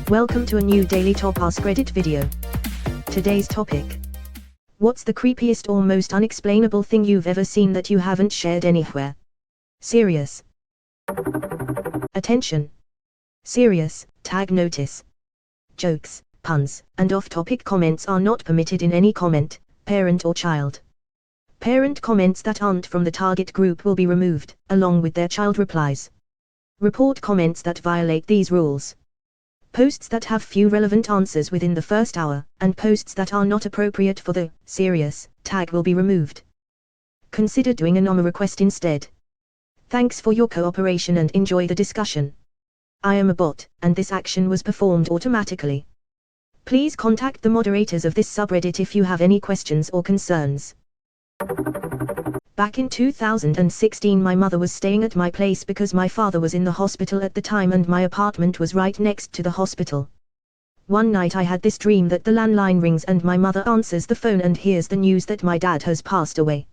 Welcome to a new daily top Askreddit video. Today's topic. What's the creepiest or most unexplainable thing you've ever seen that you haven't shared anywhere? Serious. Attention. Serious, tag notice. Jokes, puns, and off-topic comments are not permitted in any comment, parent or child. Parent comments that aren't from the target group will be removed, along with their child replies. Report comments that violate these rules. Posts that have few relevant answers within the first hour, and posts that are not appropriate for the serious tag will be removed. Consider doing a NOMA request instead. Thanks for your cooperation and enjoy the discussion. I am a bot, and this action was performed automatically. Please contact the moderators of this subreddit if you have any questions or concerns. Back in 2016 my mother was staying at my place because my father was in the hospital at the time and my apartment was right next to the hospital. One night I had this dream that the landline rings and my mother answers the phone and hears the news that my dad has passed away.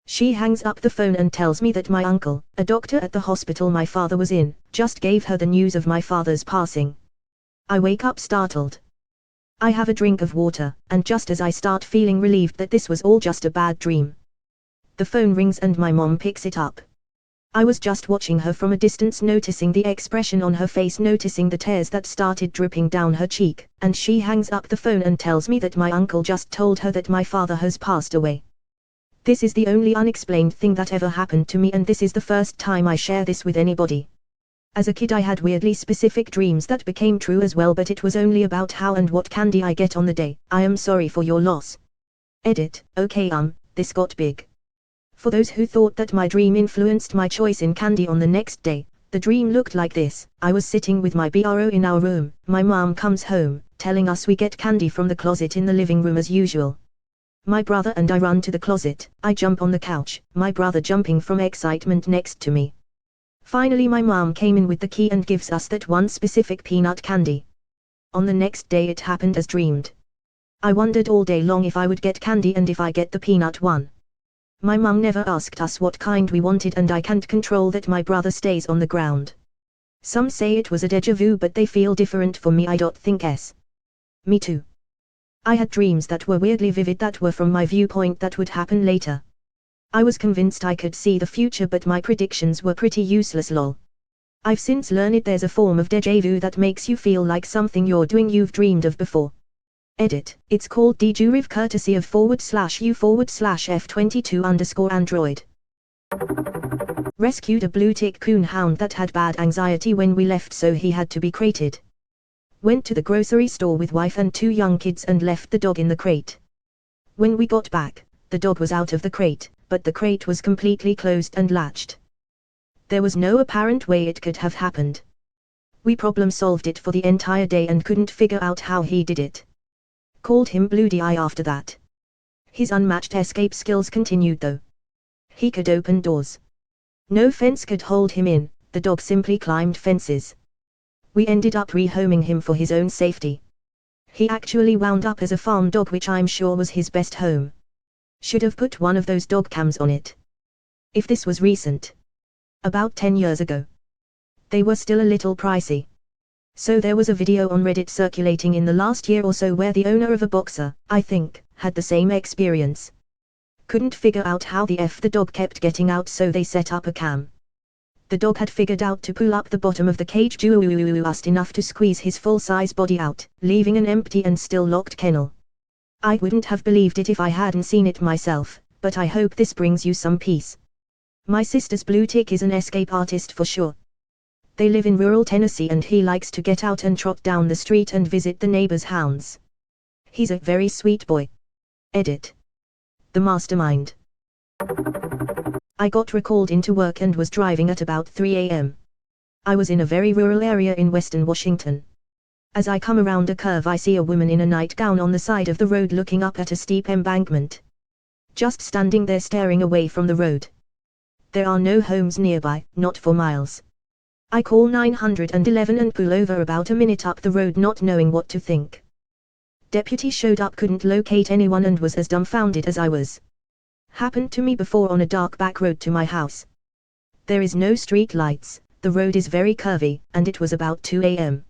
She hangs up the phone and tells me that my uncle, a doctor at the hospital my father was in, just gave her the news of my father's passing. I wake up startled. I have a drink of water, and just as I start feeling relieved that this was all just a bad dream, the phone rings and my mom picks it up. I was just watching her from a distance, noticing the expression on her face, noticing the tears that started dripping down her cheek, and she hangs up the phone and tells me that my uncle just told her that my father has passed away. This is the only unexplained thing that ever happened to me, and this is the first time I share this with anybody. As a kid I had weirdly specific dreams that became true as well, but it was only about how and what candy I get on the day. I am sorry for your loss. Edit. Okay, this got big. For those who thought that my dream influenced my choice in candy on the next day, the dream looked like this. I was sitting with my bro in our room, my mom comes home, telling us we get candy from the closet in the living room as usual. My brother and I run to the closet, I jump on the couch, my brother jumping from excitement next to me. Finally my mom came in with the key and gives us that one specific peanut candy. On the next day it happened as dreamed. I wondered all day long if I would get candy and if I get the peanut one. My mum never asked us what kind we wanted and I can't control that my brother stays on the ground. Some say it was a déjà vu but they feel different for me. I don't think s. Me too. I had dreams that were weirdly vivid that were from my viewpoint that would happen later. I was convinced I could see the future but my predictions were pretty useless lol. I've since learned there's a form of déjà vu that makes you feel like something you're doing you've dreamed of before. Edit. It's called déjà vu courtesy of /u/f22_android. Rescued a blue tick coon hound that had bad anxiety when we left so he had to be crated. Went to the grocery store with wife and 2 young kids and left the dog in the crate. When we got back, the dog was out of the crate, but the crate was completely closed and latched. There was no apparent way it could have happened. We problem solved it for the entire day and couldn't figure out how he did it. Called him Bloody Eye after that. His unmatched escape skills continued though. He could open doors. No fence could hold him in, the dog simply climbed fences. We ended up rehoming him for his own safety. He actually wound up as a farm dog, which I'm sure was his best home. Should have put one of those dog cams on it. If this was recent. About 10 years ago. They were still a little pricey. So there was a video on Reddit circulating in the last year or so where the owner of a boxer, I think, had the same experience. Couldn't figure out how the dog kept getting out so they set up a cam. The dog had figured out to pull up the bottom of the cage just enough to squeeze his full-size body out, leaving an empty and still locked kennel. I wouldn't have believed it if I hadn't seen it myself, but I hope this brings you some peace. My sister's blue tick is an escape artist for sure. They live in rural Tennessee and he likes to get out and trot down the street and visit the neighbors' hounds. He's a very sweet boy. Edit. The mastermind. I got recalled into work and was driving at about 3 a.m. I was in a very rural area in western Washington. As I come around a curve I see a woman in a nightgown on the side of the road looking up at a steep embankment. Just standing there staring away from the road. There are no homes nearby, not for miles. I call 911 and pull over about a minute up the road not knowing what to think. Deputy showed up, couldn't locate anyone and was as dumbfounded as I was. Happened to me before on a dark back road to my house. There is no street lights, the road is very curvy, and it was about 2 a.m.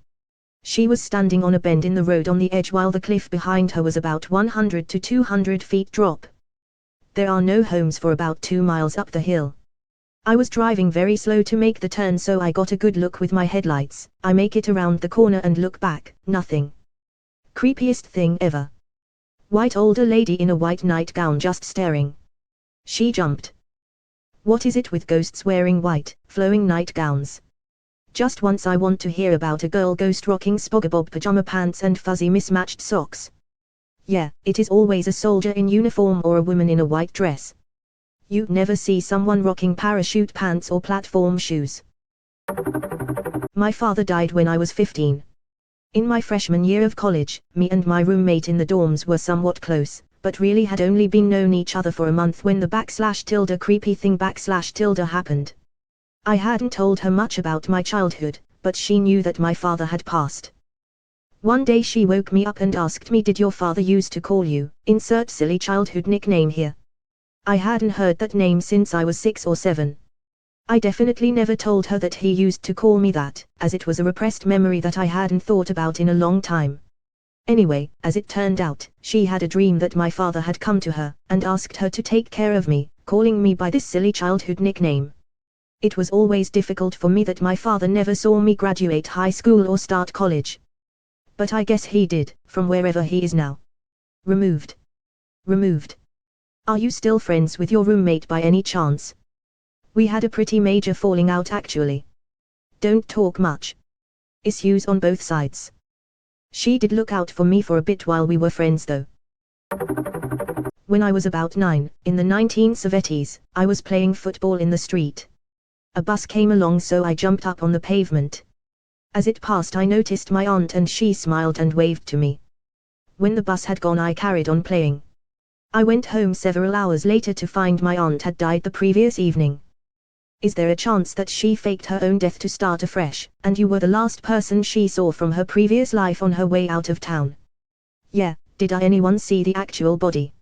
She was standing on a bend in the road on the edge while the cliff behind her was about 100 to 200 feet drop. There are no homes for about 2 miles up the hill. I was driving very slow to make the turn, so I got a good look with my headlights. I make it around the corner and look back, nothing. Creepiest thing ever. White older lady in a white nightgown just staring. She jumped. What is it with ghosts wearing white, flowing nightgowns? Just once I want to hear about a girl ghost rocking spoggabob pajama pants and fuzzy mismatched socks. Yeah, it is always a soldier in uniform or a woman in a white dress. You never see someone rocking parachute pants or platform shoes. My father died when I was 15. In my freshman year of college, me and my roommate in the dorms were somewhat close, but really had only been known each other for a month when the / creepy thing / happened. I hadn't told her much about my childhood, but she knew that my father had passed. One day she woke me up and asked me, "Did your father used to call you, insert silly childhood nickname here?" I hadn't heard that name since I was 6 or 7. I definitely never told her that he used to call me that, as it was a repressed memory that I hadn't thought about in a long time. Anyway, as it turned out, she had a dream that my father had come to her, and asked her to take care of me, calling me by this silly childhood nickname. It was always difficult for me that my father never saw me graduate high school or start college. But I guess he did, from wherever he is now. Removed. Are you still friends with your roommate by any chance? We had a pretty major falling out actually. Don't talk much. Issues on both sides. She did look out for me for a bit while we were friends though. When I was about 9, in the 1970s, I was playing football in the street. A bus came along, so I jumped up on the pavement. As it passed I noticed my aunt and she smiled and waved to me. When the bus had gone I carried on playing. I went home several hours later to find my aunt had died the previous evening. Is there a chance that she faked her own death to start afresh, and you were the last person she saw from her previous life on her way out of town? Yeah, did anyone see the actual body?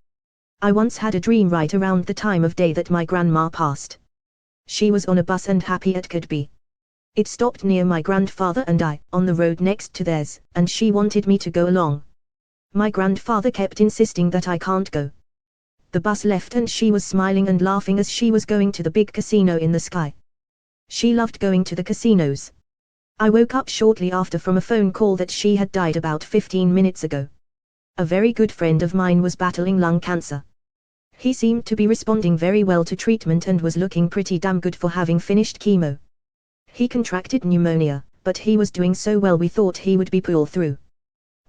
I once had a dream right around the time of day that my grandma passed. She was on a bus and happy it could be. It stopped near my grandfather and I, on the road next to theirs, and she wanted me to go along. My grandfather kept insisting that I can't go. The bus left and she was smiling and laughing as she was going to the big casino in the sky. She loved going to the casinos. I woke up shortly after from a phone call that she had died about 15 minutes ago. A very good friend of mine was battling lung cancer. He seemed to be responding very well to treatment and was looking pretty damn good for having finished chemo. He contracted pneumonia, but he was doing so well we thought he would be pulled through.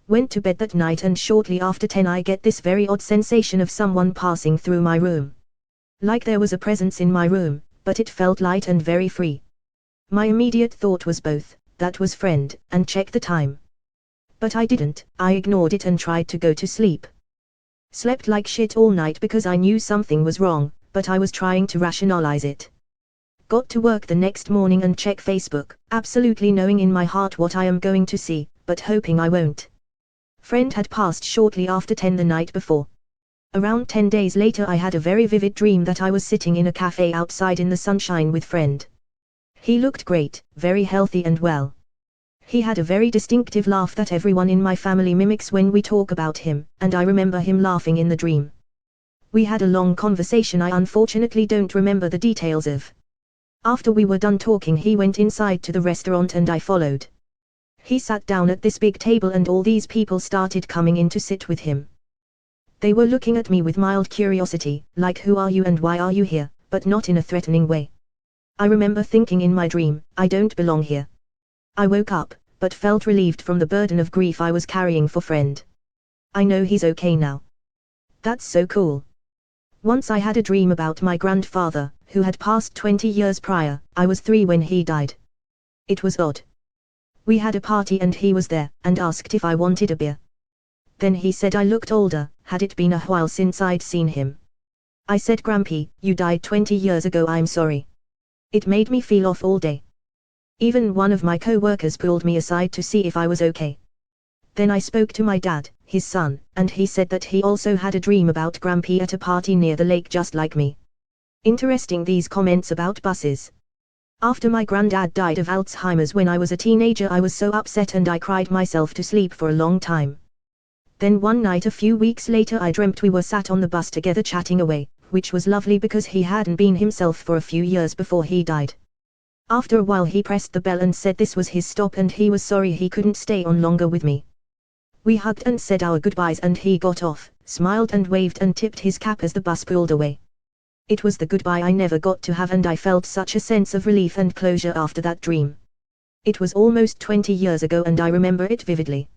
Went to bed that night and shortly after 10 I get this very odd sensation of someone passing through my room. Like there was a presence in my room, but it felt light and very free. My immediate thought was both, that was friend, and check the time. But I didn't, I ignored it and tried to go to sleep. Slept like shit all night because I knew something was wrong, but I was trying to rationalize it. Got to work the next morning and check Facebook, absolutely knowing in my heart what I am going to see, but hoping I won't. Friend had passed shortly after 10 the night before. Around 10 days later I had a very vivid dream that I was sitting in a cafe outside in the sunshine with friend. He looked great, very healthy and well. He had a very distinctive laugh that everyone in my family mimics when we talk about him, and I remember him laughing in the dream. We had a long conversation I unfortunately don't remember the details of. After we were done talking he went inside to the restaurant and I followed. He sat down at this big table and all these people started coming in to sit with him. They were looking at me with mild curiosity, like who are you and why are you here, but not in a threatening way. I remember thinking in my dream, I don't belong here. I woke up, but felt relieved from the burden of grief I was carrying for friend. I know he's okay now. That's so cool. Once I had a dream about my grandfather, who had passed 20 years prior. I was 3 when he died. It was odd. We had a party and he was there, and asked if I wanted a beer. Then he said I looked older, had it been a while since I'd seen him. I said, "Grampy, you died 20 years ago, I'm sorry." It made me feel off all day. Even one of my co-workers pulled me aside to see if I was okay. Then I spoke to my dad, his son, and he said that he also had a dream about Grampy at a party near the lake just like me. Interesting these comments about buses. After my granddad died of Alzheimer's when I was a teenager, I was so upset and I cried myself to sleep for a long time. Then one night a few weeks later I dreamt we were sat on the bus together chatting away, which was lovely because he hadn't been himself for a few years before he died. After a while he pressed the bell and said this was his stop and he was sorry he couldn't stay on longer with me. We hugged and said our goodbyes and he got off, smiled and waved and tipped his cap as the bus pulled away. It was the goodbye I never got to have and I felt such a sense of relief and closure after that dream. It was almost 20 years ago and I remember it vividly.